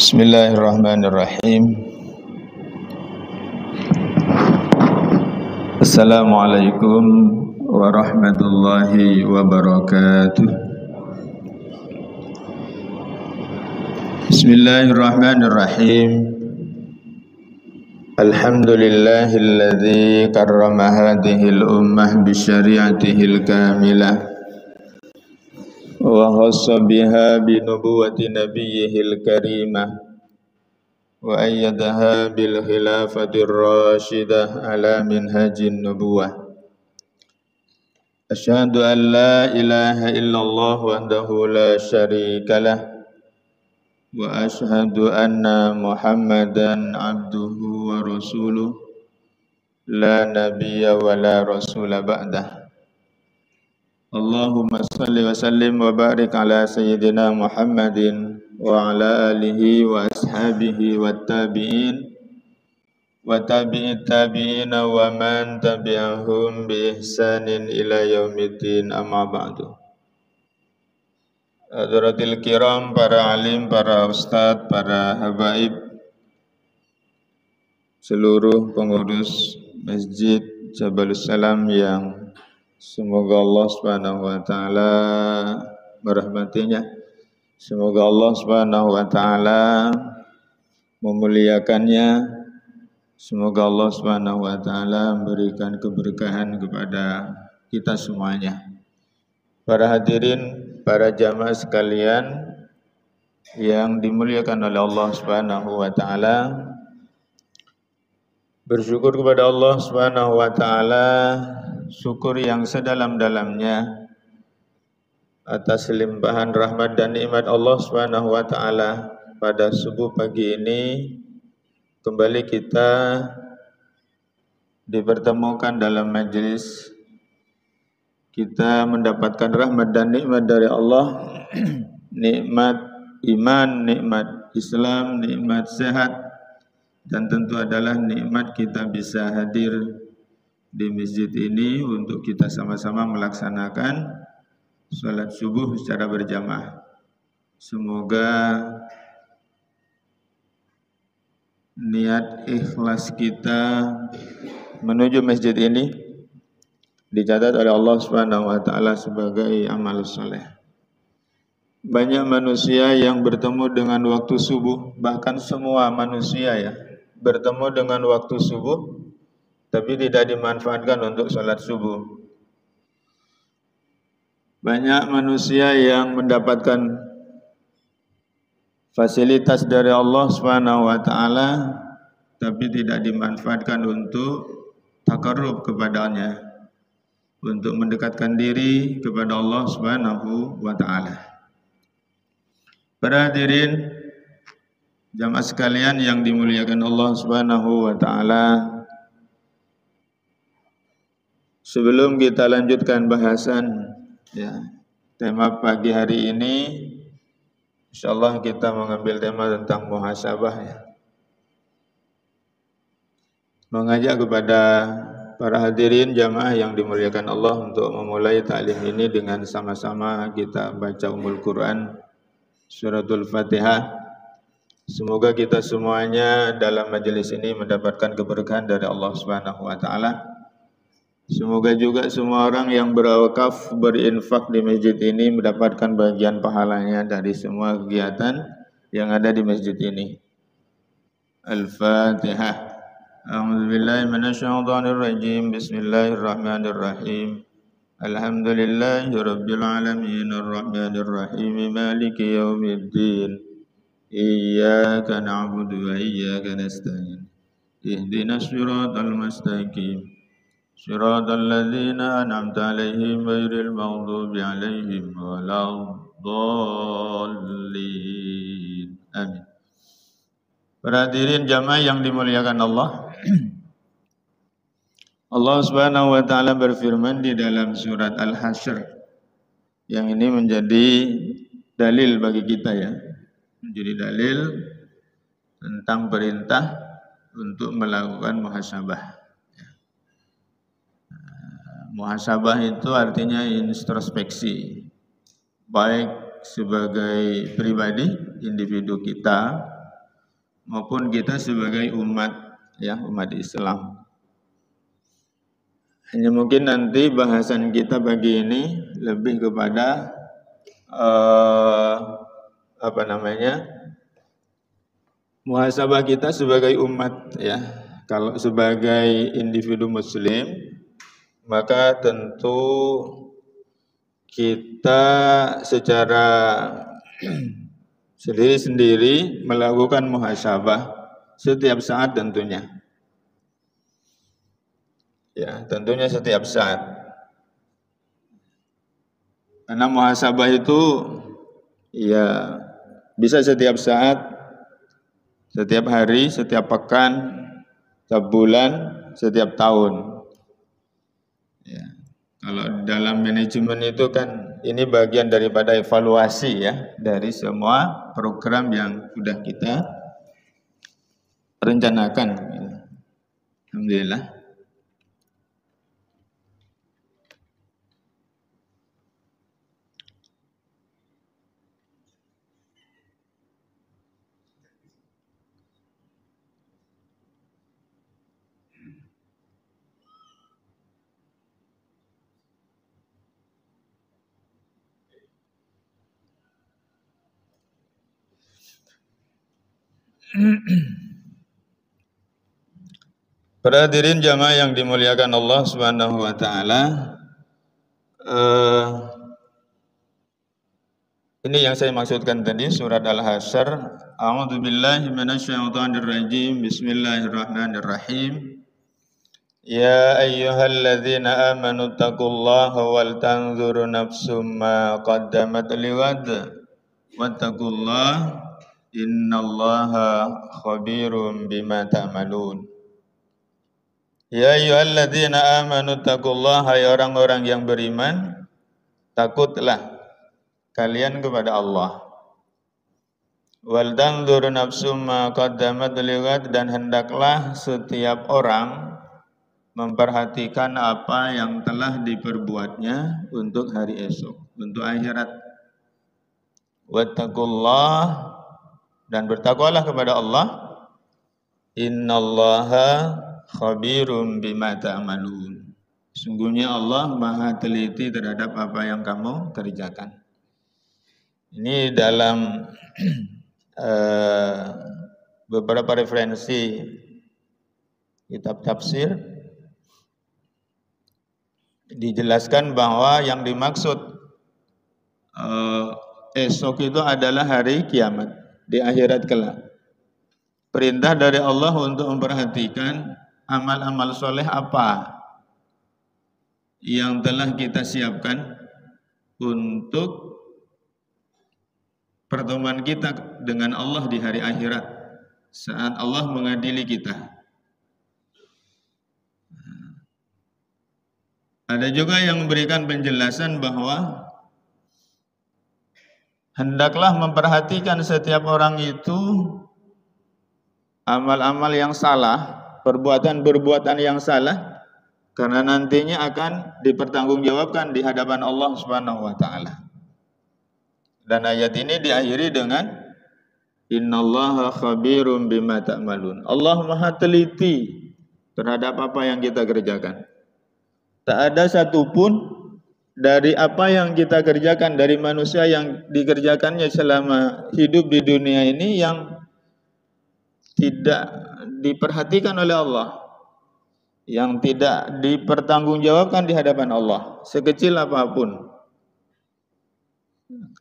Bismillahirrahmanirrahim. Assalamualaikum warahmatullahi wabarakatuh. Bismillahirrahmanirrahim. Alhamdulillahilladzi karrama hadhil ummah bi syari'atihil kamilah wa khassa biha bi nubuwwati nabiyyihil karimah wa ayyadaha bil khilafatir rasyidah ala minhajin nubuwah. Asyhadu an la ilaha illallah wahdahu la syarikalah wa asyhadu anna Muhammadan abduhu wa rasuluh la nabiyya wa la rasula ba'dah. Allahumma salli wa sallim wa barik ala sayyidina Muhammadin wa ala alihi wa ashabihi wa tabi'in wa tabi'it tabi'ina wa man tabi'ahum bi ihsanin ila yaumiddin, amma ba'du. Hadratil kiram, para alim, para ustadz, para habaib, seluruh pengurus Masjid Jabalus Salam yang semoga Allah Subhanahu wa taala merahmatinya. Semoga Allah Subhanahu wa taala memuliakannya. Semoga Allah Subhanahu wa taala memberikan keberkahan kepada kita semuanya. Para hadirin, para jamaah sekalian yang dimuliakan oleh Allah Subhanahu wa taala, bersyukur kepada Allah Subhanahu wa taala, syukur yang sedalam-dalamnya atas limpahan rahmat dan nikmat Allah Subhanahu wa taala. Pada subuh pagi ini kembali kita dipertemukan dalam majelis. Kita mendapatkan rahmat dan nikmat dari Allah, nikmat iman, nikmat Islam, nikmat sehat, dan tentu adalah nikmat kita bisa hadir di masjid ini untuk kita sama-sama melaksanakan salat subuh secara berjamaah. Semoga niat ikhlas kita menuju masjid ini dicatat oleh Allah Subhanahu wa taala sebagai amal saleh. Banyak manusia yang bertemu dengan waktu subuh, bahkan semua manusia ya, bertemu dengan waktu subuh tapi tidak dimanfaatkan untuk salat subuh. Banyak manusia yang mendapatkan fasilitas dari Allah Subhanahu wa taala tapi tidak dimanfaatkan untuk takarrub kepadanya, untuk mendekatkan diri kepada Allah Subhanahu wa taala. Para hadirin jamaah sekalian yang dimuliakan Allah Subhanahu wa taala, sebelum kita lanjutkan bahasan tema pagi hari ini, insyaallah kita mengambil tema tentang muhasabah ya. Mengajak kepada para hadirin jamaah yang dimuliakan Allah untuk memulai ta'lim ini dengan sama-sama kita baca Ummul Quran Suratul Fatihah. Semoga kita semuanya dalam majelis ini mendapatkan keberkahan dari Allah Subhanahu wa taala. Semoga juga semua orang yang berwakaf, berinfak di masjid ini mendapatkan bagian pahalanya dari semua kegiatan yang ada di masjid ini. Al-Fatihah. A'udzubillahi minasyaitonirrajim. Bismillahirrahmanirrahim. Alhamdulillahirabbil alamin arrahmanirrahim maliki yaumiddin. Iyyaka na'budu wa iyyaka nasta'in. Ihdinas siratal mustaqim. Siratal ladzina an'amta 'alaihim ghairil maghdubi 'alaihim waladdallin. Amin. Para hadirin jamaah yang dimuliakan Allah, Allah Subhanahu wa taala berfirman di dalam surat Al-Hasyr, yang ini menjadi dalil bagi kita ya. Menjadi dalil tentang perintah untuk melakukan muhasabah. Muhasabah itu artinya introspeksi, baik sebagai pribadi, individu kita, maupun kita sebagai umat, ya, umat Islam. Hanya mungkin nanti bahasan kita pagi ini lebih kepada muhasabah kita sebagai umat, ya. Kalau sebagai individu muslim, maka tentu kita secara sendiri-sendiri melakukan muhasabah setiap saat tentunya. Ya, tentunya setiap saat. Karena muhasabah itu ya bisa setiap saat, setiap hari, setiap pekan, setiap bulan, setiap tahun. Ya. Kalau dalam manajemen itu kan ini bagian daripada evaluasi, ya, dari semua program yang sudah kita rencanakan. Alhamdulillah. Para hadirin jamaah yang dimuliakan Allah Subhanahu wa taala, ini yang saya maksudkan tadi, surat Al-Hasyr. A'udzubillahi minasyaitonirrajim. Bismillahirrahmanirrahim. Ya ayyuhalladzina amanu taqullaha wal tanzur nafsum ma qaddamat liwad wattaqullaha innallaha khabirum bima ta'malun. Ya ayyuhalladzina amanu taqullaha, hai orang-orang yang beriman, takutlah kalian kepada Allah. Wal tanzur nafsum ma qaddamat liwad, dan hendaklah setiap orang memperhatikan apa yang telah diperbuatnya untuk hari esok, untuk akhirat. Wattaqullah, dan bertakwalah kepada Allah. Innallaha khabirum bima ta'malun. Sungguhnya Allah maha teliti terhadap apa yang kamu kerjakan. Ini dalam beberapa referensi kitab tafsir dijelaskan bahwa yang dimaksud esok itu adalah hari kiamat, di akhirat kelak. Perintah dari Allah untuk memperhatikan amal-amal soleh apa yang telah kita siapkan untuk pertemuan kita dengan Allah di hari akhirat, saat Allah mengadili kita. Ada juga yang memberikan penjelasan bahwa hendaklah memperhatikan setiap orang itu amal-amal yang salah, perbuatan-perbuatan yang salah, karena nantinya akan dipertanggungjawabkan di hadapan Allah Subhanahu wa taala. Dan ayat ini diakhiri dengan innallaha khabirum bima ta'malun. Allah Maha teliti terhadap apa yang kita kerjakan. Tak ada satupun dari apa yang kita kerjakan, dari manusia yang dikerjakannya selama hidup di dunia ini, yang tidak diperhatikan oleh Allah, yang tidak dipertanggungjawabkan di hadapan Allah, sekecil apapun.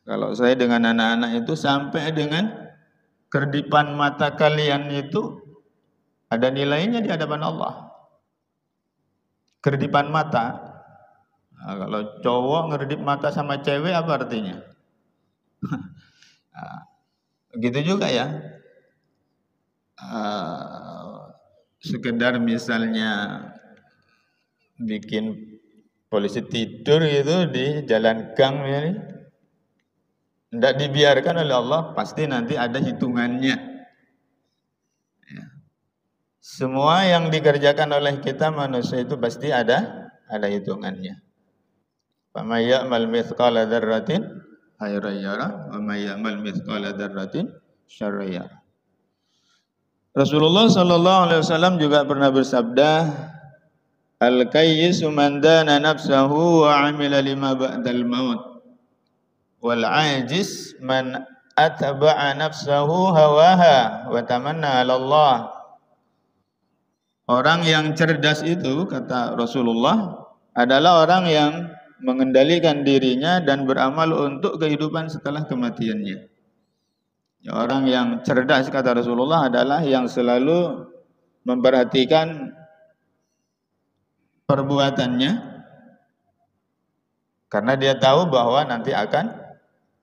Kalau saya dengan anak-anak itu, sampai dengan kerdipan mata kalian itu ada nilainya di hadapan Allah. Kerdipan mata. Nah, kalau cowok ngerdip mata sama cewek apa artinya? Nah, gitu juga ya. Sekedar misalnya bikin polisi tidur gitu di jalan gang ini, tidak dibiarkan oleh Allah, pasti nanti ada hitungannya. Ya. Semua yang dikerjakan oleh kita manusia itu pasti ada hitungannya. Faman ya'mal mithqala dzarratin khairan yarah wa may ya'mal mithqala dzarratin syarran yarah. Rasulullah sallallahu alaihi wasallam juga pernah bersabda, "Al-kayyisu man dana nafsahu wa 'amila lima ba'dal maut, wal 'ajiz man atba'a nafsahu hawaha wa tamanna 'ala Allah." Orang yang cerdas itu, kata Rasulullah, adalah orang yang mengendalikan dirinya dan beramal untuk kehidupan setelah kematiannya. Ya, orang yang cerdas, kata Rasulullah, adalah yang selalu memperhatikan perbuatannya karena dia tahu bahwa nanti akan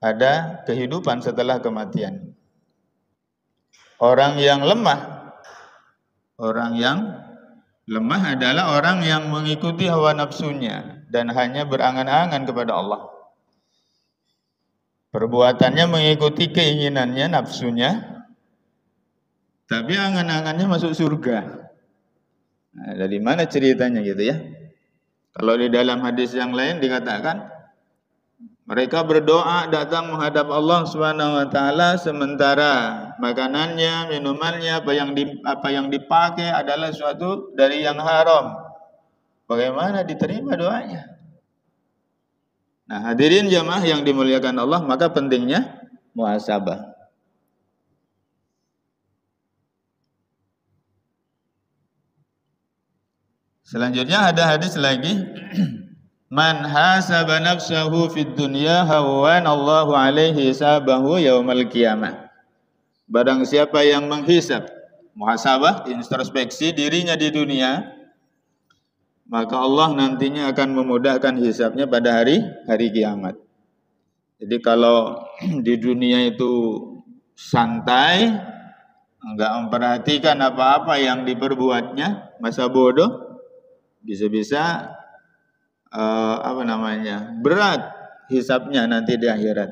ada kehidupan setelah kematian. Orang yang lemah adalah orang yang mengikuti hawa nafsunya dan hanya berangan-angan kepada Allah. Perbuatannya mengikuti keinginannya, nafsunya, tapi angan-angannya masuk surga. Nah, dari mana ceritanya gitu ya? Kalau di dalam hadis yang lain dikatakan mereka berdoa datang menghadap Allah Subhanahu wa taala sementara makanannya, minumannya, apa yang dipakai adalah suatu dari yang haram. Bagaimana diterima doanya? Nah, hadirin jamaah yang dimuliakan Allah, maka pentingnya muhasabah. Selanjutnya ada hadis lagi, man hasaba nafsahu fid dunya hawwanallahu alaihi hisabahu yaumal qiyamah. Barang siapa yang menghisab, muhasabah, introspeksi dirinya di dunia, maka Allah nantinya akan memudahkan hisabnya pada hari kiamat. Jadi kalau di dunia itu santai, enggak memperhatikan apa-apa yang diperbuatnya, masa bodoh, bisa-bisa berat hisabnya nanti di akhirat.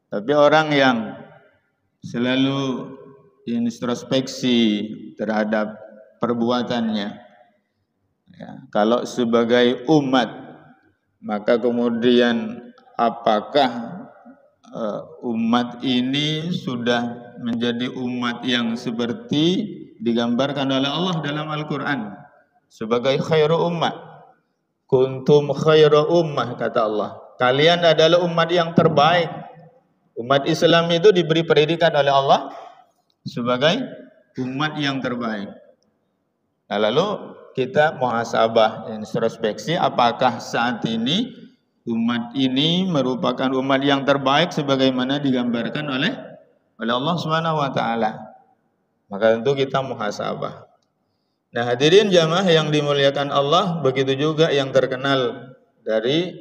Tapi orang yang selalu introspeksi terhadap perbuatannya, ya, kalau sebagai umat, maka kemudian apakah umat ini sudah menjadi umat yang seperti digambarkan oleh Allah dalam Al-Quran sebagai khairu ummah. Kuntum khairu ummah, kata Allah. Kalian adalah umat yang terbaik. Umat Islam itu diberi predikat oleh Allah sebagai umat yang terbaik. Nah, lalu kita muhasabah, introspeksi, apakah saat ini umat ini merupakan umat yang terbaik sebagaimana digambarkan oleh Allah Subhanahu wa taala. Maka tentu kita muhasabah. Nah, hadirin jamaah yang dimuliakan Allah, begitu juga yang terkenal dari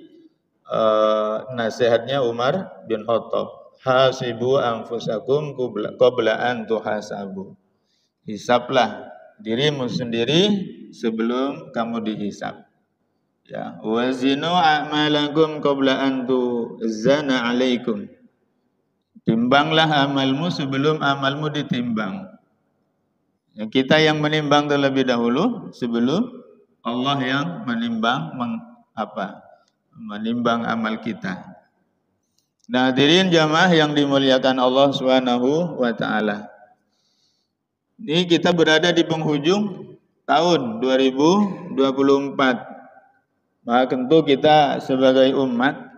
nasihatnya Umar bin Khattab. Hasibu anfusakum qabla an tuhasabu. Hisablah dirimu sendiri sebelum kamu dihisab. Ya, wazinu a'malakum qabla an tuzana 'alaikum. Timbanglah amalmu sebelum amalmu ditimbang. Ya, kita yang menimbang terlebih dahulu sebelum Allah yang menimbang amal kita. Nah, hadirin jamaah yang dimuliakan Allah Subhanahu wa taala. Ini kita berada di penghujung tahun 2024. Maka tentu kita sebagai umat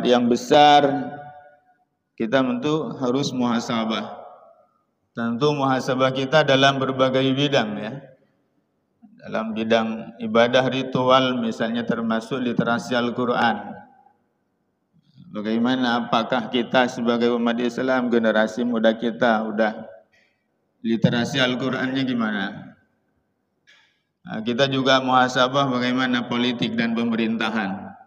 yang besar, kita tentu harus muhasabah. Tentu muhasabah kita dalam berbagai bidang, ya. Dalam bidang ibadah ritual misalnya termasuk literasi Al-Quran. Bagaimana, apakah kita sebagai umat Islam, generasi muda kita udah literasi Al-Qurannya gimana? Nah, kita juga muhasabah bagaimana politik dan pemerintahan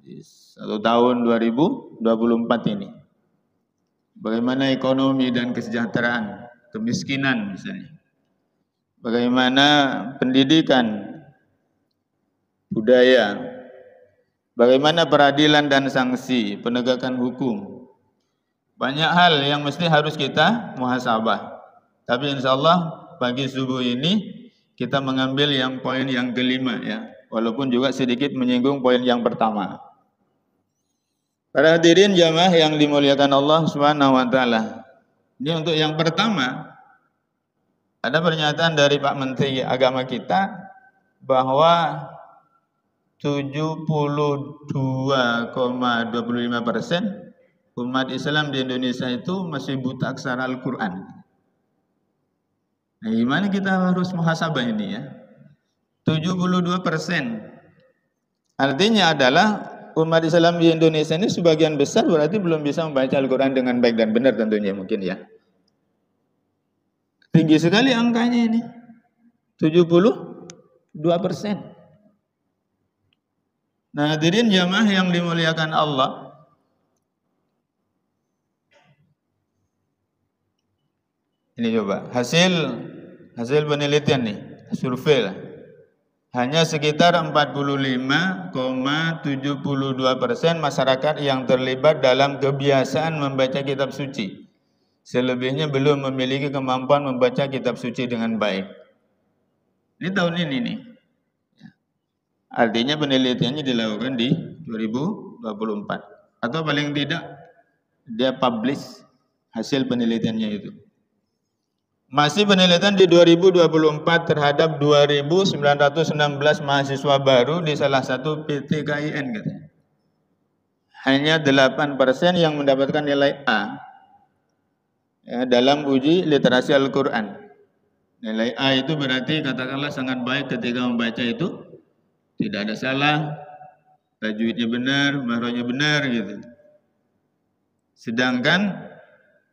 di 1 tahun 2024 ini. Bagaimana ekonomi dan kesejahteraan, kemiskinan misalnya. Bagaimana pendidikan, budaya. Bagaimana peradilan dan sanksi, penegakan hukum. Banyak hal yang mesti harus kita muhasabah. Tapi insya Allah pagi subuh ini kita mengambil yang poin yang kelima, ya. Walaupun juga sedikit menyinggung poin yang pertama. Para hadirin jamaah yang dimuliakan Allah Subhanahu wa taala. Ini untuk yang pertama, Ada pernyataan dari Pak Menteri Agama kita bahwa 72,25% umat Islam di Indonesia itu masih buta aksara Al-Quran. Nah, gimana kita harus muhasabah ini ya? 72%. Artinya adalah umat Islam di Indonesia ini sebagian besar berarti belum bisa membaca Al-Quran dengan baik dan benar tentunya mungkin ya. Tinggi sekali angkanya ini. 72%. Nah, hadirin jamaah yang dimuliakan Allah. Ini coba hasil penelitian nih, survei lah. Hanya sekitar 45,72% masyarakat yang terlibat dalam kebiasaan membaca kitab suci. Selebihnya belum memiliki kemampuan membaca kitab suci dengan baik. Ini tahun ini nih. Artinya penelitiannya dilakukan di 2024. Atau paling tidak dia publish hasil penelitiannya itu. Masih penelitian di 2024 terhadap 2.916 mahasiswa baru di salah satu PTKIN katanya. Hanya 8% yang mendapatkan nilai A. Ya, dalam uji literasi Al-Quran. Nilai A itu berarti katakanlah sangat baik ketika membaca itu. Tidak ada salah, tajwidnya benar, makhrajnya benar gitu. Sedangkan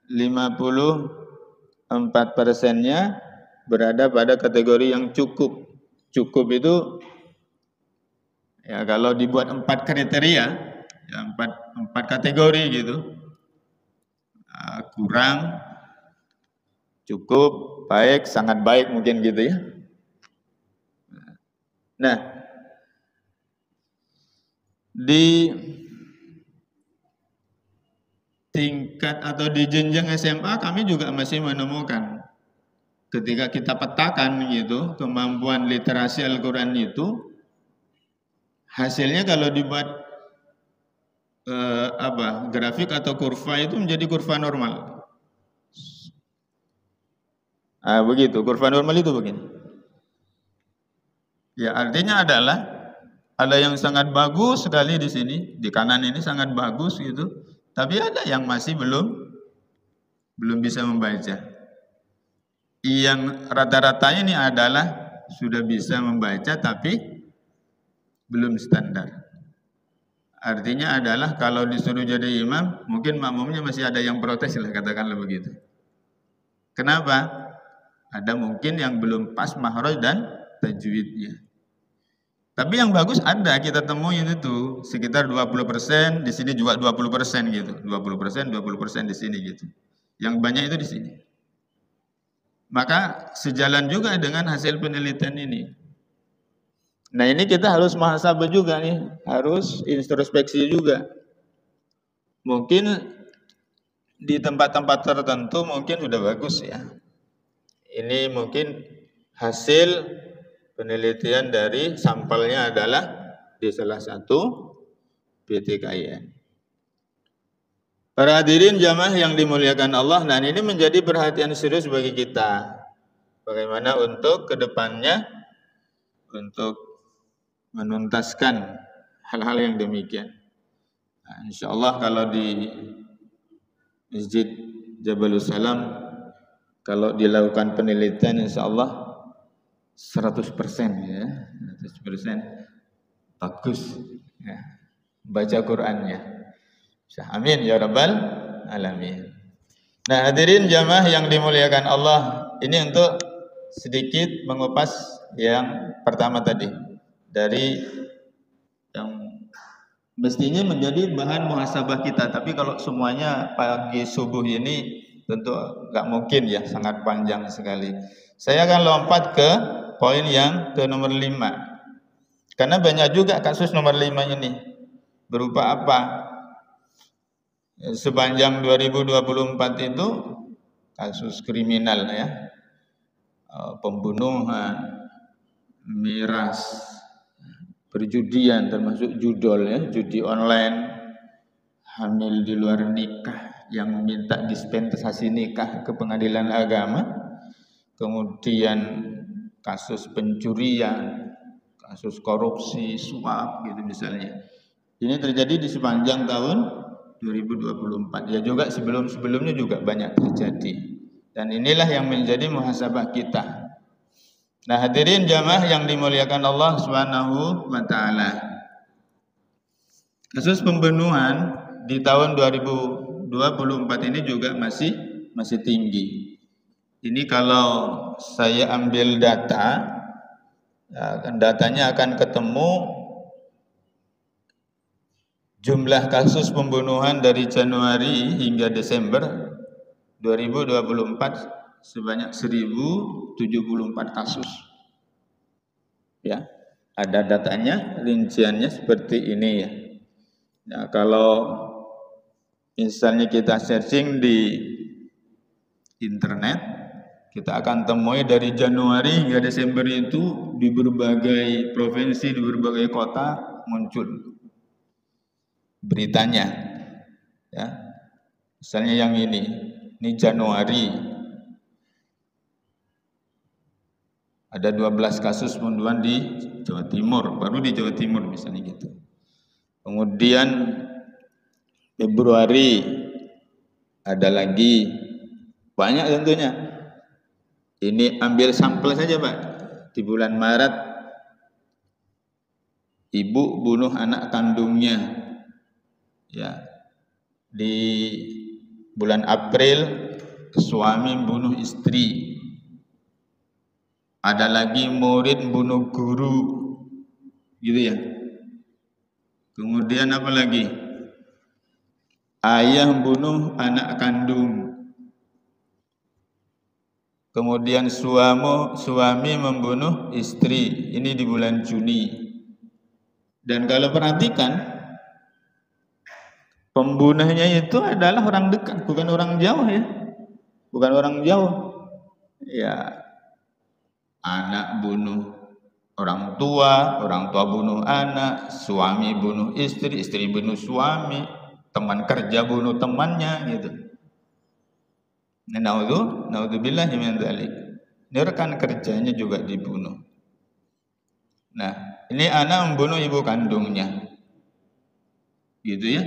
54%-nya berada pada kategori yang cukup. Cukup itu ya kalau dibuat 4 kriteria, ya 4 kategori gitu. Kurang, cukup, baik, sangat baik mungkin gitu ya. Nah, di tingkat atau di jenjang SMA kami juga masih menemukan ketika kita petakan gitu kemampuan literasi Al-Quran itu hasilnya kalau dibuat grafik atau kurva itu menjadi kurva normal. Begitu, kurva normal itu begini. Ya, artinya adalah ada yang sangat bagus sekali di sini, di kanan ini sangat bagus gitu. Tapi ada yang masih belum bisa membaca. Yang rata-ratanya ini adalah sudah bisa membaca tapi belum standar. Artinya adalah kalau disuruh jadi imam, mungkin makmumnya masih ada yang protes lah, katakanlah begitu. Kenapa? Ada mungkin yang belum pas makhraj dan tajwidnya. Tapi yang bagus ada, kita temuin itu sekitar 20%, di sini juga 20% gitu. 20% di sini gitu. Yang banyak itu di sini. Maka sejalan juga dengan hasil penelitian ini. Nah, ini kita harus muhasabah juga nih, harus introspeksi juga. Mungkin di tempat-tempat tertentu mungkin sudah bagus ya. Ini mungkin hasil penelitian dari sampelnya adalah di salah satu PTKIN. Para hadirin jamaah yang dimuliakan Allah, dan ini menjadi perhatian serius bagi kita. Bagaimana untuk kedepannya untuk menuntaskan hal-hal yang demikian. Nah, insya Allah kalau di Masjid Jabalus Salam kalau dilakukan penelitian insya Allah 100% ya, 100% bagus ya, baca Qur'annya. Amin ya rabbal alamin. Nah, hadirin jamaah yang dimuliakan Allah, ini untuk sedikit mengupas yang pertama tadi. Dari yang mestinya menjadi bahan muhasabah kita, tapi kalau semuanya pagi subuh ini tentu nggak mungkin ya, sangat panjang sekali. Saya akan lompat ke poin yang ke nomor 5, karena banyak juga kasus nomor 5 ini. Berupa apa? Sepanjang 2024 itu kasus kriminal ya, pembunuhan, miras, perjudian termasuk judol ya, judi online, hamil di luar nikah yang minta dispensasi nikah ke pengadilan agama. kemudian kasus pencurian, kasus korupsi, suap gitu misalnya. Ini terjadi di sepanjang tahun 2024. Ya juga sebelum-sebelumnya juga banyak terjadi. Dan inilah yang menjadi muhasabah kita. Nah, hadirin jamaah yang dimuliakan Allah Subhanahu wa taala. Kasus pembunuhan di tahun 2024 ini juga masih tinggi. Ini kalau saya ambil data, datanya akan ketemu jumlah kasus pembunuhan dari Januari hingga Desember 2024 sebanyak 1074 kasus. Ya, ada datanya, rinciannya seperti ini ya. Nah, kalau misalnya kita searching di internet, kita akan temui dari Januari hingga Desember itu di berbagai provinsi, di berbagai kota muncul beritanya. Ya. Misalnya yang ini Januari. Ada 12 kasus pembunuhan di Jawa Timur, baru di Jawa Timur misalnya gitu. Kemudian Februari ada lagi, banyak tentunya. Ini ambil sampel saja Pak. Di bulan Maret, ibu bunuh anak kandungnya. Ya. Di bulan April, suami bunuh istri. Ada lagi murid bunuh guru, gitu ya. Kemudian apa lagi? Ayah bunuh anak kandung. Kemudian suami membunuh istri. Ini di bulan Juni. Dan kalau perhatikan, pembunuhnya itu adalah orang dekat, bukan orang jauh ya. Bukan orang jauh. Ya. Anak bunuh orang tua bunuh anak, suami bunuh istri, istri bunuh suami, teman kerja bunuh temannya gitu. Naudzubillah min dzalik. Ini rekan kerjanya juga dibunuh. Nah, ini anak membunuh ibu kandungnya. Gitu ya.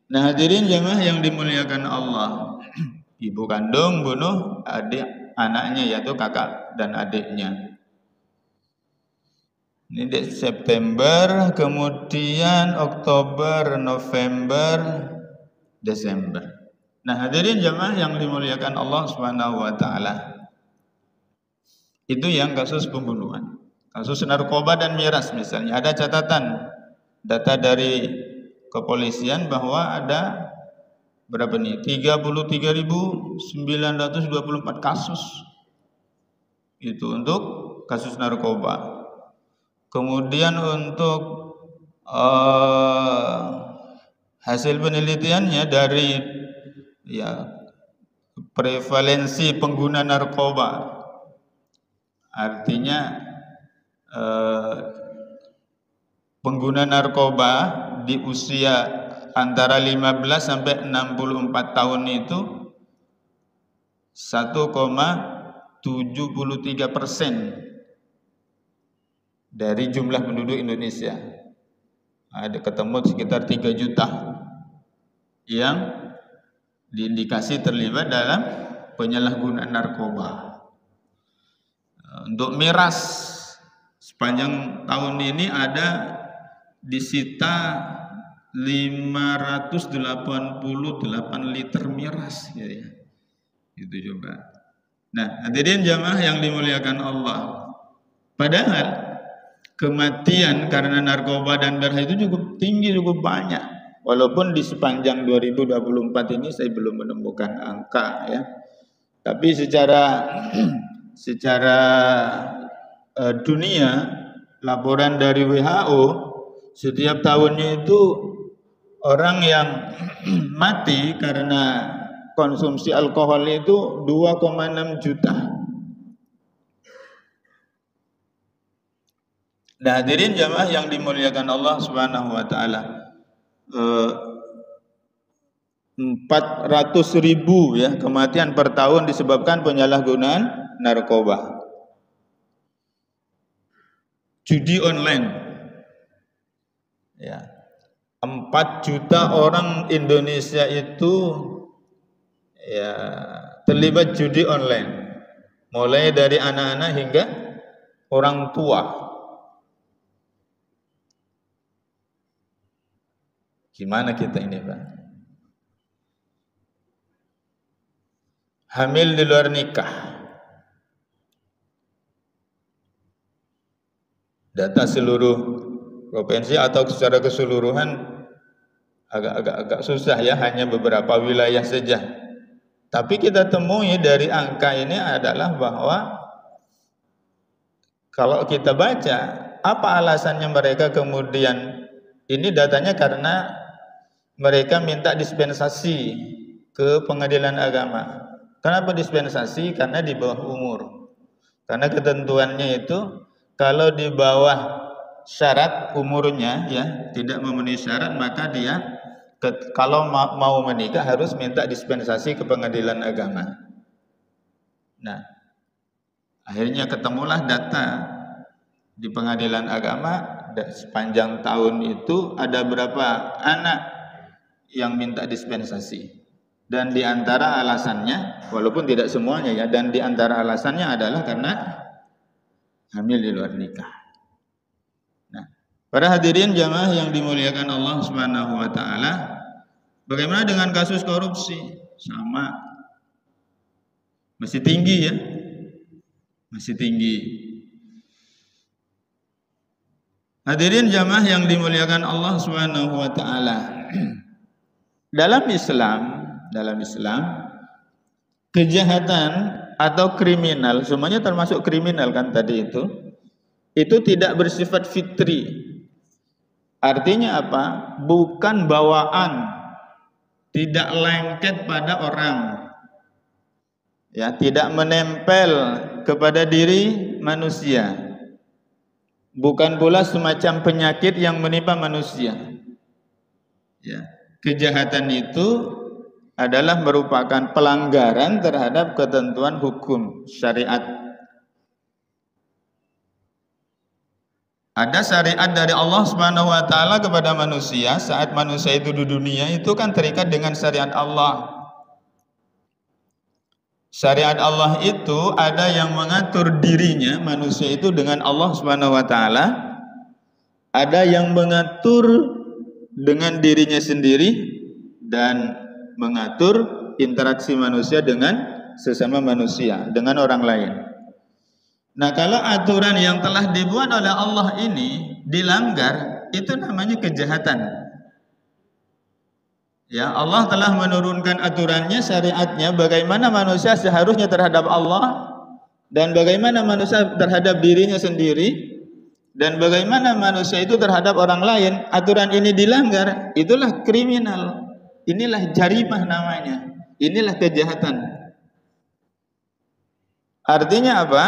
Nah, hadirin jamaah yang dimuliakan Allah. Ibu kandung bunuh anaknya, yaitu kakak dan adiknya. Ini di September, kemudian Oktober, November, Desember. Nah, hadirin jamaah yang dimuliakan Allah Subhanahu wa taala. Itu yang kasus pembunuhan. Kasus narkoba dan miras misalnya, ada catatan data dari kepolisian bahwa ada berapa nih? 33.924 kasus. Itu untuk kasus narkoba. Kemudian untuk hasil penelitiannya dari prevalensi pengguna narkoba. Artinya pengguna narkoba di usia antara 15 sampai 64 tahun itu 1,73% dari jumlah penduduk Indonesia. Ada ketemu sekitar 3 juta yang diindikasi terlibat dalam penyalahgunaan narkoba. Untuk miras sepanjang tahun ini ada disita 588 liter miras ya. Itu coba. Nah, hadirin jamaah yang dimuliakan Allah. Padahal kematian karena narkoba dan miras itu cukup tinggi, cukup banyak. Walaupun di sepanjang 2024 ini saya belum menemukan angka ya. Tapi secara dunia, laporan dari WHO, setiap tahunnya itu orang yang mati karena konsumsi alkohol itu 2,6 juta. Nah, hadirin jamaah yang dimuliakan Allah Subhanahu wa taala. 400.000 ya kematian per tahun disebabkan penyalahgunaan narkoba. Judi online. Ya. 4 juta orang Indonesia itu ya terlibat judi online. Mulai dari anak-anak hingga orang tua. Gimana kita ini, Pak? Hamil di luar nikah. Data seluruh provinsi atau secara keseluruhan agak susah ya, hanya beberapa wilayah saja. Tapi kita temui dari angka ini adalah bahwa kalau kita baca apa alasannya mereka kemudian, ini datanya karena mereka minta dispensasi ke pengadilan agama. Kenapa dispensasi? Karena di bawah umur. Karena ketentuannya itu kalau di bawah syarat umurnya ya tidak memenuhi syarat, maka dia kalau mau menikah harus minta dispensasi ke pengadilan agama. Nah, akhirnya ketemulah data di pengadilan agama sepanjang tahun itu ada berapa anak yang minta dispensasi. Dan di antara alasannya, walaupun tidak semuanya ya, dan di antara alasannya adalah karena hamil di luar nikah. Nah, para hadirin jamaah yang dimuliakan Allah Subhanahu wa taala, bagaimana dengan kasus korupsi? Sama. Masih tinggi ya. Masih tinggi. Hadirin jamaah yang dimuliakan Allah Subhanahu wa taala. Dalam Islam kejahatan atau kriminal, semuanya termasuk kriminal kan tadi itu tidak bersifat fitri. Artinya apa? Bukan bawaan, tidak lengket pada orang. Ya, tidak menempel kepada diri manusia. Bukan pula semacam penyakit yang menimpa manusia. Ya, kejahatan itu adalah merupakan pelanggaran terhadap ketentuan hukum syariat. Ada syariat dari Allah Subhanahu wa taala kepada manusia saat manusia itu di dunia itu kan terikat dengan syariat Allah. Syariat Allah itu ada yang mengatur dirinya manusia itu dengan Allah Subhanahu wa taala, ada yang mengatur dengan dirinya sendiri dan mengatur interaksi manusia dengan sesama manusia, dengan orang lain. Nah, kalau aturan yang telah dibuat oleh Allah ini dilanggar, itu namanya kejahatan. Ya, Allah telah menurunkan aturannya, syariatnya, bagaimana manusia seharusnya terhadap Allah dan bagaimana manusia terhadap dirinya sendiri dan bagaimana manusia itu terhadap orang lain. Aturan ini dilanggar, itulah kriminal. Inilah jarimah namanya. Inilah kejahatan. Artinya apa?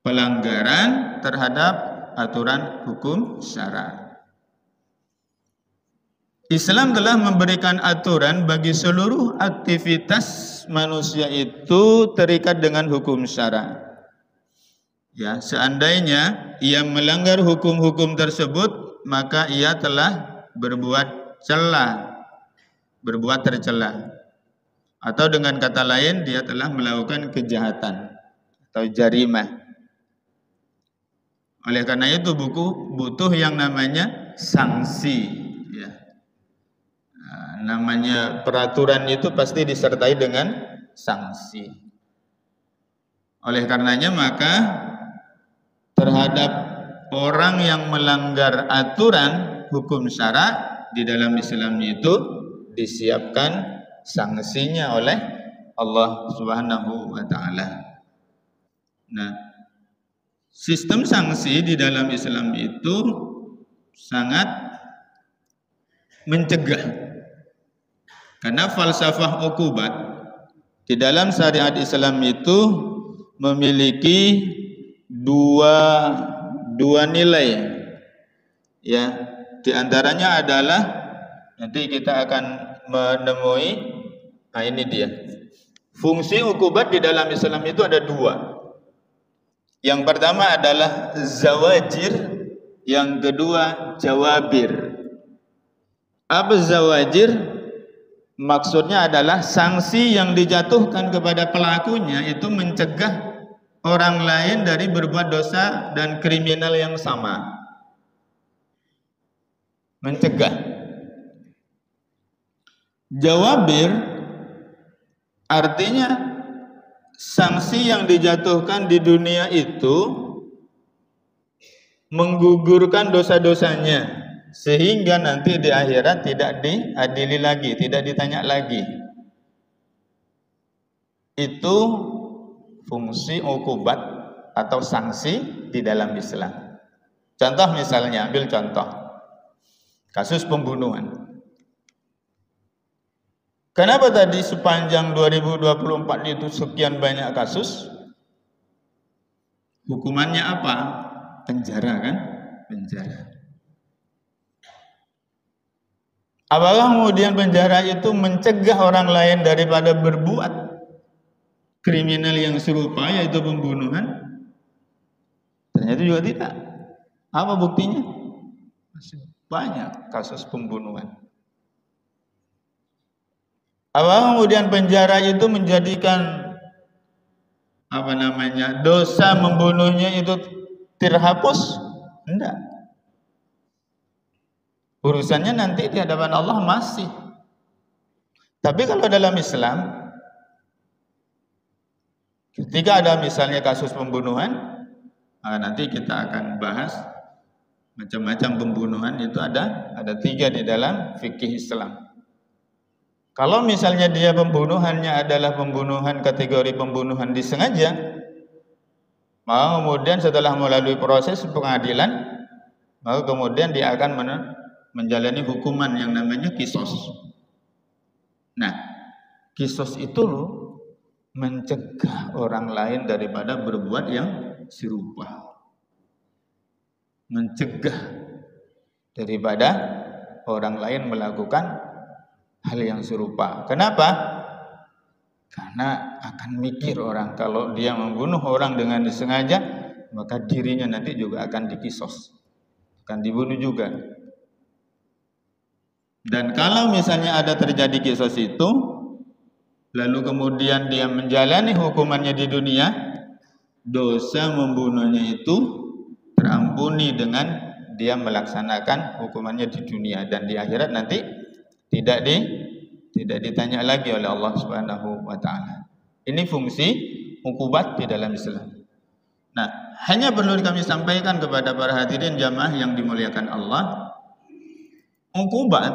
Pelanggaran terhadap aturan hukum syara. Islam telah memberikan aturan bagi seluruh aktivitas manusia itu terikat dengan hukum syara. Ya, seandainya ia melanggar hukum-hukum tersebut, maka ia telah berbuat tercela, atau dengan kata lain dia telah melakukan kejahatan atau jarimah. Oleh karena itu butuh yang namanya sanksi ya. Namanya peraturan itu pasti disertai dengan sanksi. Oleh karenanya maka terhadap orang yang melanggar aturan hukum syara di dalam Islam itu disiapkan sanksinya oleh Allah Subhanahu wa taala. Nah, sistem sanksi di dalam Islam itu sangat mencegah. Karena falsafah uqubat di dalam syariat Islam itu memiliki dua nilai. Ya, di antaranya adalah nanti kita akan menemui, nah ini dia. Fungsi ukubat di dalam Islam itu ada dua. Yang pertama adalah zawajir, yang kedua jawabir. Apa zawajir? Maksudnya adalah sanksi yang dijatuhkan kepada pelakunya itu mencegah orang lain dari berbuat dosa dan kriminal yang sama. Mencegah. Jawabir artinya sanksi yang dijatuhkan di dunia itu menggugurkan dosa-dosanya, sehingga nanti di akhirat tidak diadili lagi, tidak ditanya lagi. Itu fungsi ukubat atau sanksi di dalam Islam. Contoh misalnya, ambil contoh kasus pembunuhan. Kenapa tadi sepanjang 2024 itu sekian banyak kasus? Hukumannya apa? Penjara kan? Penjara. Apakah kemudian penjara itu mencegah orang lain daripada berbuat kriminal yang serupa, yaitu pembunuhan? Ternyata juga tidak. Apa buktinya? Masih banyak kasus pembunuhan. Apakah kemudian penjara itu menjadikan dosa membunuhnya itu terhapus? Tidak. Urusannya nanti di hadapan Allah masih. Tapi kalau dalam Islam, ketika ada misalnya kasus pembunuhan, nanti kita akan bahas macam-macam pembunuhan itu ada 3 di dalam fikih Islam. Kalau misalnya dia pembunuhannya adalah pembunuhan kategori pembunuhan disengaja, maka kemudian setelah melalui proses pengadilan, maka kemudian dia akan menjalani hukuman yang namanya kisos. Nah, kisos itu mencegah orang lain daripada berbuat yang serupa. Mencegah daripada orang lain melakukan hal yang serupa. Kenapa? Karena akan mikir orang, kalau dia membunuh orang dengan disengaja, maka dirinya nanti juga akan dikisos, akan dibunuh juga. Dan kalau misalnya ada terjadi kisos itu, lalu kemudian dia menjalani hukumannya di dunia, dosa membunuhnya itu terampuni dengan dia melaksanakan hukumannya di dunia, dan di akhirat nanti tidak ditanya lagi oleh Allah Subhanahu wa taala. Ini fungsi ukubat di dalam Islam. Nah, hanya perlu kami sampaikan kepada para hadirin jamaah yang dimuliakan Allah, ukubat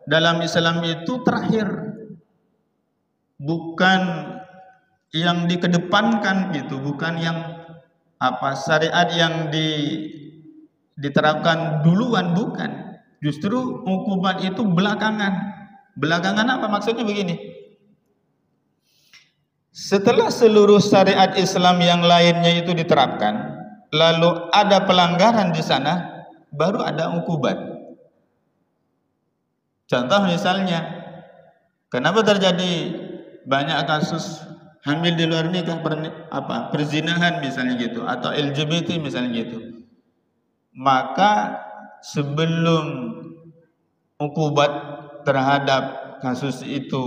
dalam Islam itu terakhir, bukan yang dikedepankan gitu, bukan yang syariat yang diterapkan duluan, bukan. Justru ukubat itu belakangan. Belakangan apa maksudnya? Begini. Setelah seluruh syariat Islam yang lainnya itu diterapkan, lalu ada pelanggaran di sana, baru ada ukubat. Contoh misalnya, kenapa terjadi banyak kasus hamil di luar nikah, perzinahan misalnya gitu, atau LGBT misalnya gitu. Maka sebelum ukubat terhadap kasus itu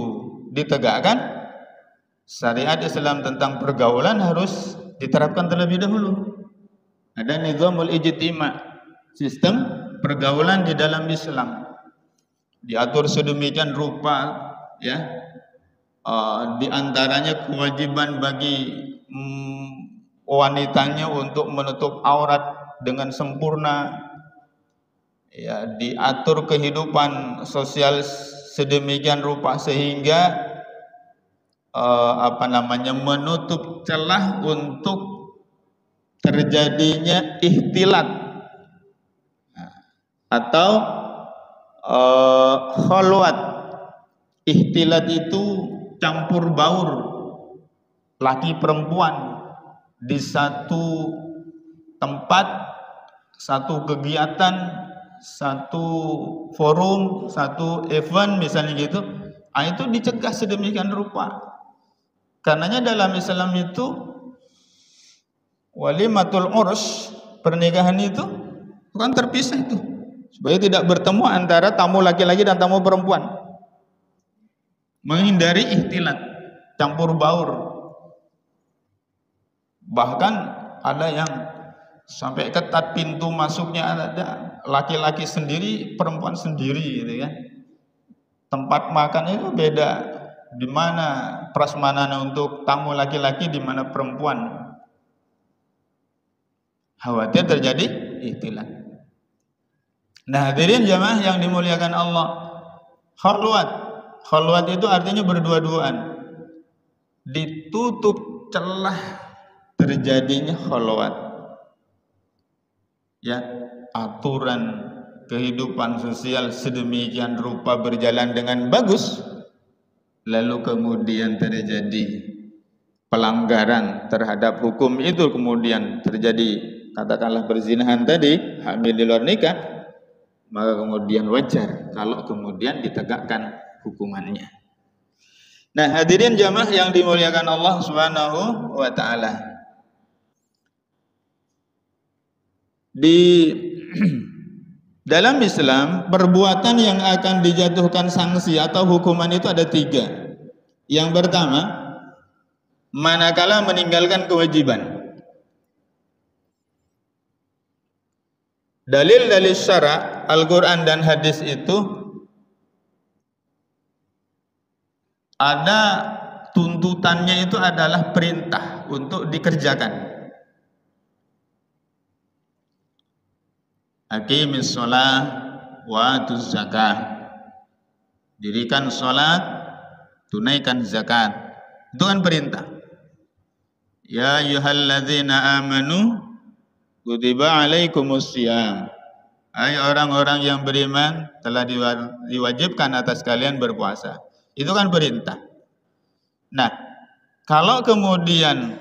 ditegakkan, syariat Islam tentang pergaulan harus diterapkan terlebih dahulu. Ada nizamul ijtima', sistem pergaulan di dalam Islam. Diatur sedemikian rupa, ya. Di antaranya kewajiban bagi wanitanya untuk menutup aurat dengan sempurna. Ya, diatur kehidupan sosial sedemikian rupa sehingga menutup celah untuk terjadinya ikhtilat atau khalwat. Ikhtilat itu campur baur laki perempuan di satu tempat, satu kegiatan, satu forum, satu event misalnya gitu. Itu dicegah sedemikian rupa. Karenanya dalam Islam itu walimatul urus, pernikahan itu bukan terpisah itu, supaya tidak bertemu antara tamu laki-laki dan tamu perempuan, menghindari ikhtilat, campur baur. Bahkan ada yang sampai ketat pintu masuknya, ada laki-laki sendiri, perempuan sendiri gitu kan. Tempat makan itu beda, di mana prasmanan untuk tamu laki-laki, di mana perempuan. Khawatir terjadi ikhtilat. Nah, hadirin jamaah yang dimuliakan Allah, khalwat itu artinya berdua-duaan, ditutup celah terjadinya khalwat. Ya, aturan kehidupan sosial sedemikian rupa berjalan dengan bagus, lalu kemudian terjadi pelanggaran terhadap hukum itu, kemudian terjadi katakanlah perzinahan tadi, hamil di luar nikah, maka kemudian wajar kalau kemudian ditegakkan hukumannya. Nah, hadirin jamaah yang dimuliakan Allah Subhanahu wa taala, di dalam Islam perbuatan yang akan dijatuhkan sanksi atau hukuman itu ada 3. Yang pertama, manakala meninggalkan kewajiban. Dalil-dalil syara, Al-Quran dan hadis itu ada tuntutannya, itu adalah perintah untuk dikerjakan. Aqimis sholat wa atuz zakah, dirikan sholat, tunaikan zakat, itu kan perintah. Ya ayyuhalladzina amanu kutiba alaikumus syiyam, hai orang-orang yang beriman, telah diwajibkan atas kalian berpuasa, itu kan perintah. Nah, kalau kemudian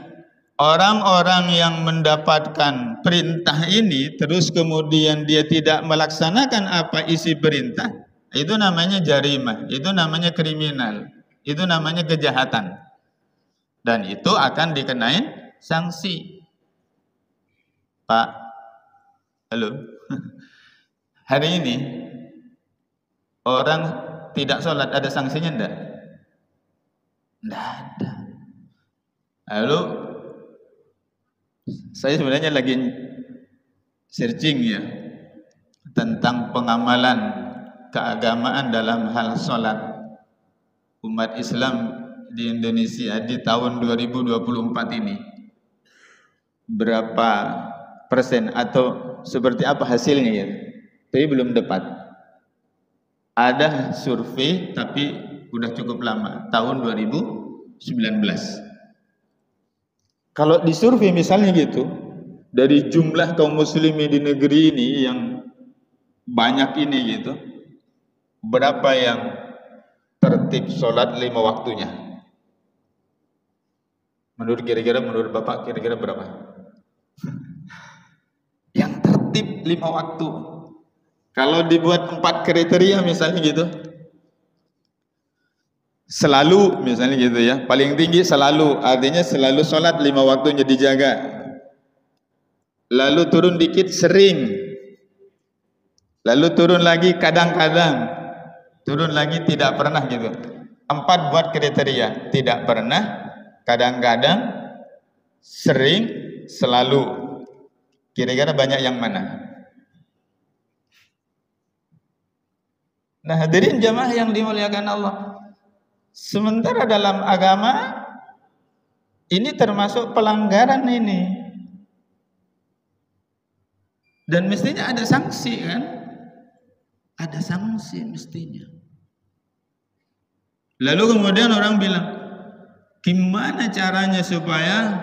orang-orang yang mendapatkan perintah ini terus kemudian dia tidak melaksanakan apa isi perintah, itu namanya jarimah, itu namanya kriminal, itu namanya kejahatan, dan itu akan dikenain sanksi. Pak, halo, hari ini orang tidak sholat ada sanksinya enggak? Enggak ada. Lalu saya sebenarnya lagi searching ya tentang pengamalan keagamaan dalam hal sholat umat Islam di Indonesia di tahun 2024 ini. Berapa persen atau seperti apa hasilnya ya? Tapi belum dapat. Ada survei tapi udah cukup lama, tahun 2019. Kalau di survei misalnya gitu, dari jumlah kaum muslimin di negeri ini yang banyak ini gitu, berapa yang tertib sholat 5 waktunya? Menurut menurut Bapak kira-kira berapa? Yang tertib 5 waktu. Kalau dibuat 4 kriteria misalnya gitu, selalu misalnya gitu ya, paling tinggi selalu, artinya selalu sholat 5 waktunya dijaga. Lalu turun dikit sering, lalu turun lagi kadang-kadang, turun lagi tidak pernah gitu. 4 buat kriteria, tidak pernah, kadang-kadang, sering, selalu. Kira-kira banyak yang mana? Nah, hadirin jamaah yang dimuliakan Allah, sementara dalam agama ini termasuk pelanggaran ini, dan mestinya ada sanksi kan? Ada sanksi mestinya. Lalu kemudian orang bilang, gimana caranya supaya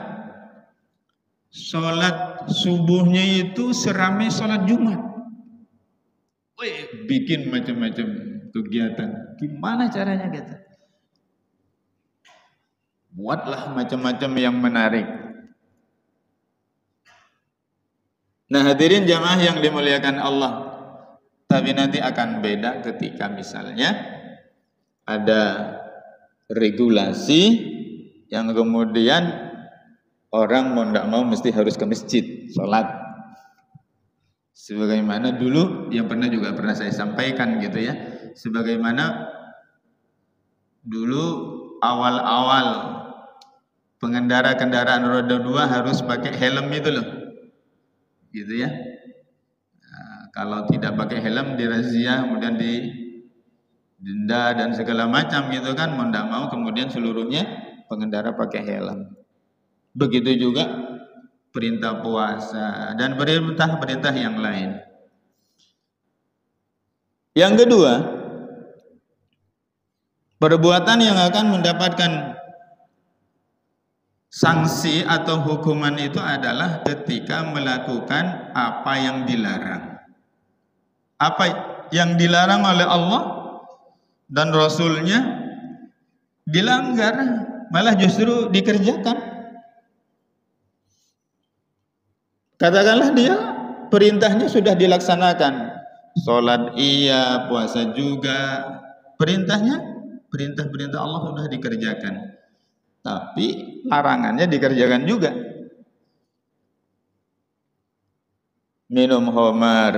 sholat subuhnya itu seramai sholat Jumat? Wih, bikin macam-macam kegiatan. Gimana caranya gitu? Buatlah macam-macam yang menarik. Nah, hadirin jamaah yang dimuliakan Allah, tapi nanti akan beda ketika misalnya ada regulasi yang kemudian orang mau tidak mau mesti harus ke masjid sholat. Sebagaimana dulu yang pernah saya sampaikan gitu ya. Sebagaimana dulu awal-awal pengendara kendaraan roda 2 harus pakai helm itu loh, gitu ya. Nah, kalau tidak pakai helm dirazia, kemudian didenda dan segala macam gitu kan, mau tidak mau kemudian seluruhnya pengendara pakai helm. Begitu juga perintah puasa dan perintah-perintah yang lain. Yang kedua, perbuatan yang akan mendapatkan sanksi atau hukuman itu adalah ketika melakukan apa yang dilarang. Apa yang dilarang oleh Allah dan Rasul-Nya dilanggar, malah justru dikerjakan. Katakanlah dia perintahnya sudah dilaksanakan, sholat iya, puasa juga, perintah-perintah Allah sudah dikerjakan, tapi larangannya dikerjakan juga. Minum khamar,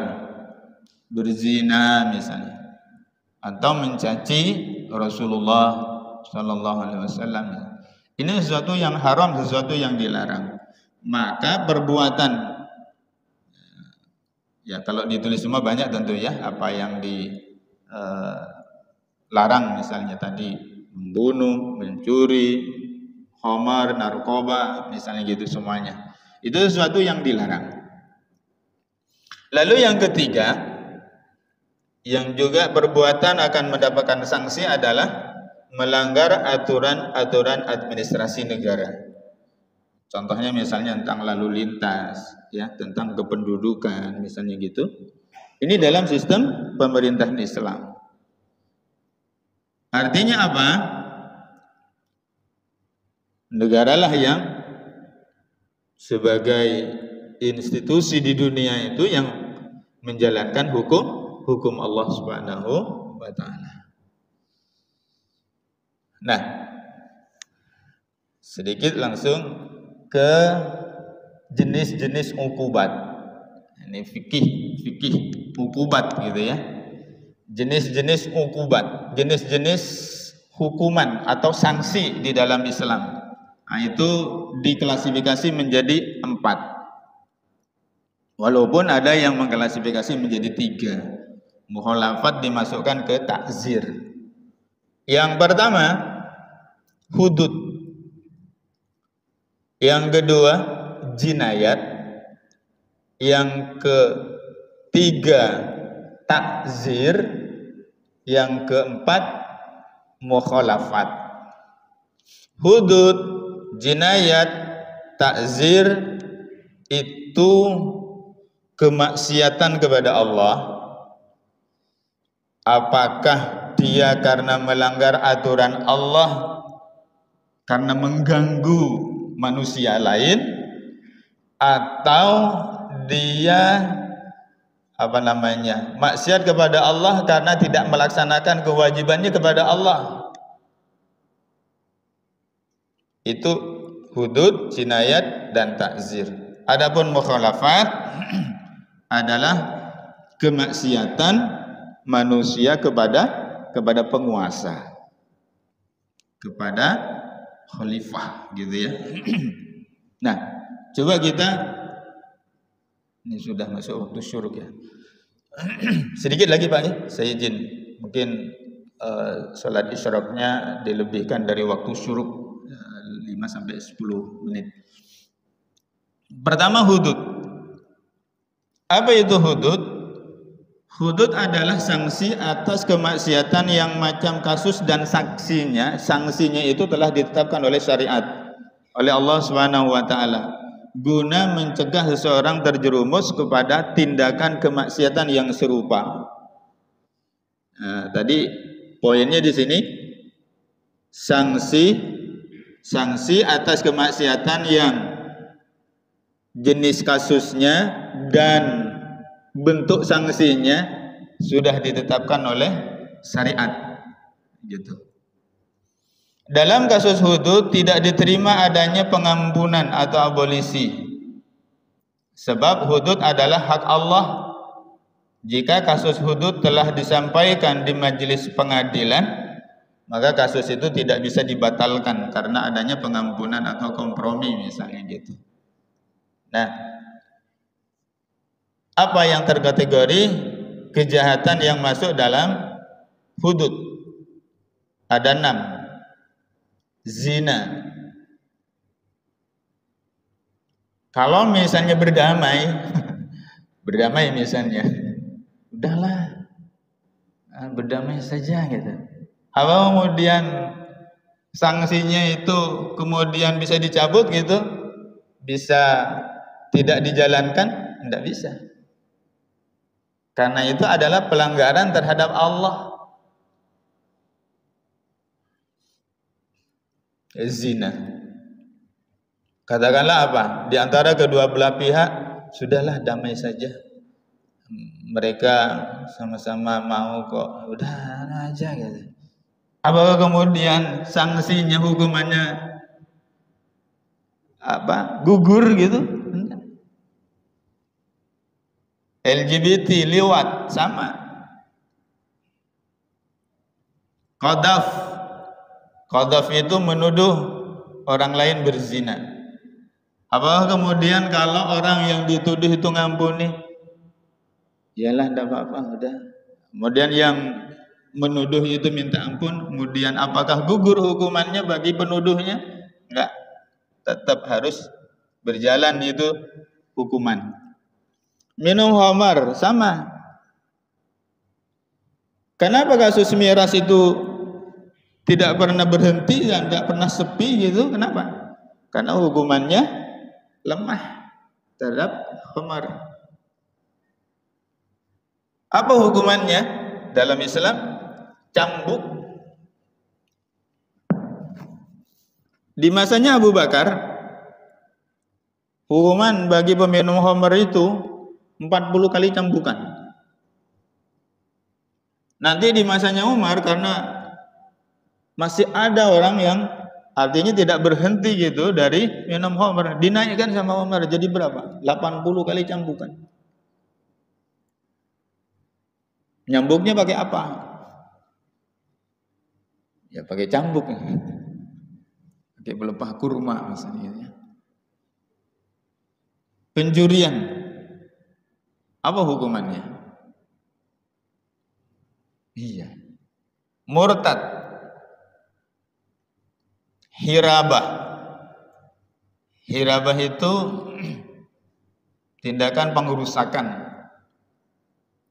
berzina misalnya, atau mencaci Rasulullah Sallallahu Alaihi Wasallam. Ini sesuatu yang haram, sesuatu yang dilarang. Maka perbuatan, ya kalau ditulis semua banyak tentu ya, apa yang dilarang misalnya tadi membunuh, mencuri, khamar, narkoba, misalnya gitu semuanya. Itu sesuatu yang dilarang. Lalu yang ketiga, yang juga perbuatan akan mendapatkan sanksi adalah melanggar aturan-aturan administrasi negara. Contohnya misalnya tentang lalu lintas, ya, tentang kependudukan, misalnya gitu. Ini dalam sistem pemerintahan Islam. Artinya apa? Negaralah yang sebagai institusi di dunia itu yang menjalankan hukum Allah Subhanahu wa taala. Nah, sedikit langsung ke jenis-jenis ukubat. Ini fikih ukubat gitu ya. Jenis-jenis ukubat, jenis-jenis hukuman atau sanksi di dalam Islam. Nah, itu diklasifikasi menjadi 4. Walaupun ada yang mengklasifikasi menjadi 3. Mukhalafat dimasukkan ke takzir. Yang pertama, hudud. Yang kedua, jinayat. Yang ketiga, takzir. Yang keempat, mukhalafat. Hudud, jinayat, takzir itu kemaksiatan kepada Allah. Apakah dia karena melanggar aturan Allah, karena mengganggu manusia lain, atau dia maksiat kepada Allah karena tidak melaksanakan kewajibannya kepada Allah. Itu hudud, jinayat, dan takzir. Adapun mukhalafat adalah kemaksiatan manusia kepada penguasa, kepada khalifah, gitu ya. Nah, coba kita, ini sudah masuk waktu syuruk ya. Sedikit lagi Pak ya, saya izin. Mungkin salat isyraqnya dilebihkan dari waktu syuruk 5-10 menit. Pertama, hudud. Apa itu hudud? Hudud adalah sanksi atas kemaksiatan yang macam kasus dan saksinya. Sanksinya itu telah ditetapkan oleh syariat, oleh Allah Subhanahu wa taala, guna mencegah seseorang terjerumus kepada tindakan kemaksiatan yang serupa. Nah, tadi poinnya di sini, sanksi atas kemaksiatan yang jenis kasusnya dan bentuk sanksinya sudah ditetapkan oleh syariat, gitu. Dalam kasus hudud tidak diterima adanya pengampunan atau abolisi. Sebab hudud adalah hak Allah. Jika kasus hudud telah disampaikan di majelis pengadilan, maka kasus itu tidak bisa dibatalkan karena adanya pengampunan atau kompromi misalnya gitu. Nah, apa yang terkategori kejahatan yang masuk dalam hudud? Ada 6. Zina. Kalau misalnya berdamai misalnya, udahlah, berdamai saja gitu. Apa kemudian sanksinya itu kemudian bisa dicabut gitu? Bisa tidak dijalankan? Tidak bisa. Karena itu adalah pelanggaran terhadap Allah. Zina. Katakanlah apa? Di antara kedua belah pihak, sudahlah damai saja. Mereka sama-sama mau kok, udah aja gitu. Apakah kemudian sanksinya, hukumannya apa? Gugur gitu? LGBT, liwat, sama. Qadhaf itu menuduh orang lain berzina. Apakah kemudian kalau orang yang dituduh itu ngampuni? Iyalah, tidak apa-apa, udah. Kemudian yang menuduh itu minta ampun, kemudian apakah gugur hukumannya bagi penuduhnya? Enggak. Tetap harus berjalan itu hukuman. Minum khamar sama. Kenapa kasus miras itu tidak pernah berhenti dan tidak pernah sepi gitu? Kenapa? Karena hukumannya lemah terhadap khamar. Apa hukumannya dalam Islam? Cambuk. Di masanya Abu Bakar, hukuman bagi peminum khamar itu 40 kali cambukan. Nanti di masanya Umar, karena masih ada orang yang artinya tidak berhenti gitu dari minum khamar, dinaikkan sama Umar jadi berapa? 80 kali cambukan. Nyambuknya pakai apa? Ya pakai cambuk. Pakai pelepah kurma misalnya. Pencurian. Apa hukumannya? Iya. Murtad. Hirabah. Hirabah itu tindakan pengerusakan,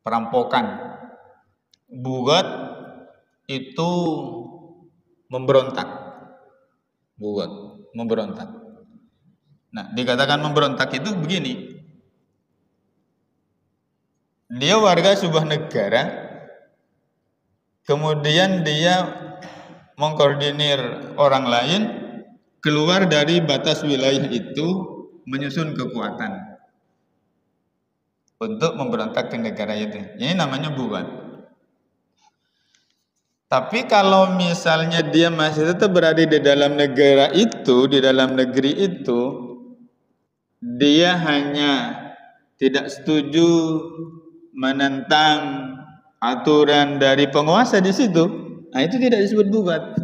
perampokan. Bugat itu memberontak. Bugat, memberontak. Nah, dikatakan memberontak itu begini. Dia warga sebuah negara, kemudian dia mengkoordinir orang lain keluar dari batas wilayah itu, menyusun kekuatan untuk memberontak ke negara itu. Ini namanya bugat. Tapi kalau misalnya dia masih tetap berada di dalam negara itu, di dalam negeri itu, dia hanya tidak setuju menentang aturan dari penguasa di situ, nah itu tidak disebut bugat.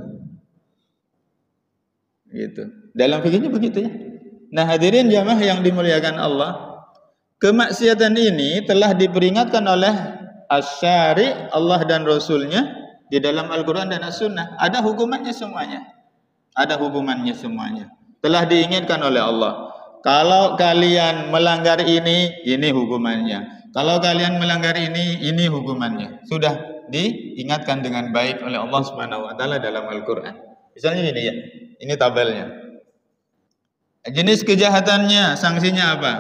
Gitu. Dalam fikihnya begitu ya. Nah, hadirin jamaah yang dimuliakan Allah, kemaksiatan ini telah diperingatkan oleh Asy-Syari', Allah dan Rasulnya di dalam Al-Quran dan As-Sunnah. Ada hukumannya semuanya. Ada hukumannya semuanya. Telah diingatkan oleh Allah. Kalau kalian melanggar ini hukumannya. Kalau kalian melanggar ini hukumannya. Sudah diingatkan dengan baik oleh Allah Subhanahu wa taala dalam Al-Quran. Misalnya ini ya. Ini tabelnya. Jenis kejahatannya, sanksinya apa?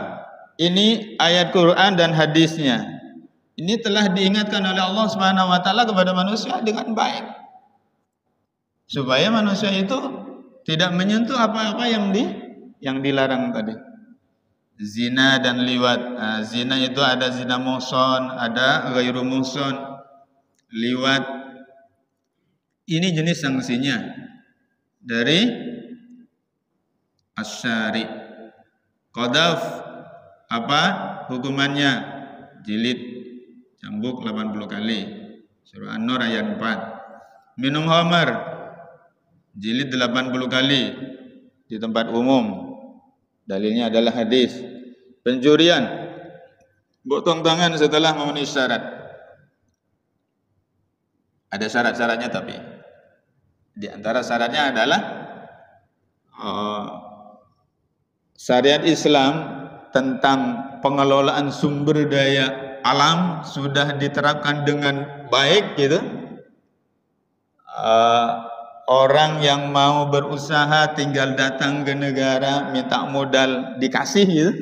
Ini ayat Quran dan hadisnya. Ini telah diingatkan oleh Allah Subhanahu wa taala kepada manusia dengan baik. Supaya manusia itu tidak menyentuh apa-apa yang dilarang tadi. Zina dan liwat. Nah, zina itu ada zina muhsan, ada ghairu muhsan. Liwat ini jenis sanksinya. dari asyari. Qadhaf apa hukumannya? Jilid, cambuk 80 kali. Surah An-Nur ayat 4. Minum khamar, jilid 80 kali di tempat umum. Dalilnya adalah hadis. Pencurian, potong tangan setelah memenuhi syarat. Ada syarat-syaratnya, tapi di antara syaratnya adalah syariat Islam tentang pengelolaan sumber daya alam sudah diterapkan dengan baik gitu. Orang yang mau berusaha tinggal datang ke negara minta modal dikasih gitu.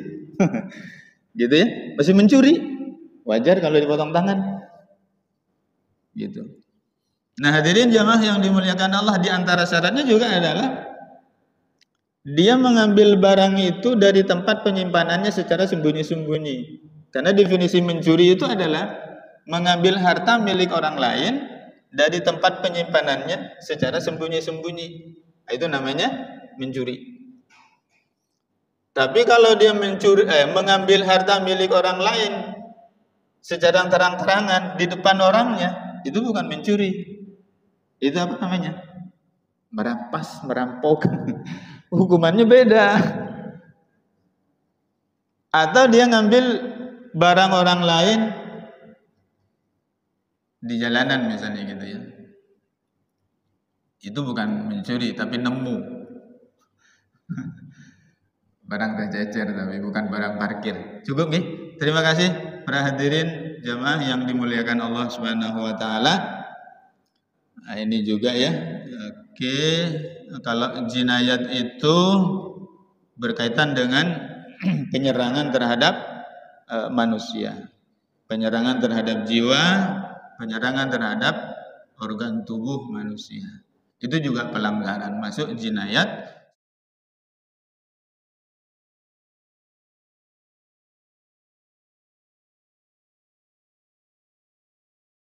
Gitu ya, masih mencuri. Wajar kalau dipotong tangan. Gitu. Nah, hadirin jamaah yang dimuliakan Allah, di antara syaratnya juga adalah dia mengambil barang itu dari tempat penyimpanannya secara sembunyi-sembunyi. Karena definisi mencuri itu adalah mengambil harta milik orang lain dari tempat penyimpanannya secara sembunyi-sembunyi. Itu namanya mencuri. Tapi kalau dia mengambil harta milik orang lain secara terang-terangan di depan orangnya, itu bukan mencuri. Itu apa namanya? Merampas, merampok. Hukumannya beda. Atau dia ngambil barang orang lain di jalanan misalnya gitu ya. Itu bukan mencuri tapi nemu. Barang tercecer tapi bukan barang parkir. Cukup nih. Terima kasih para hadirin jamaah yang dimuliakan Allah Subhanahu wa taala. Nah, ini juga ya. Oke, kalau jinayat itu berkaitan dengan penyerangan terhadap manusia, penyerangan terhadap jiwa, penyerangan terhadap organ tubuh manusia. Itu juga pelanggaran, masuk jinayat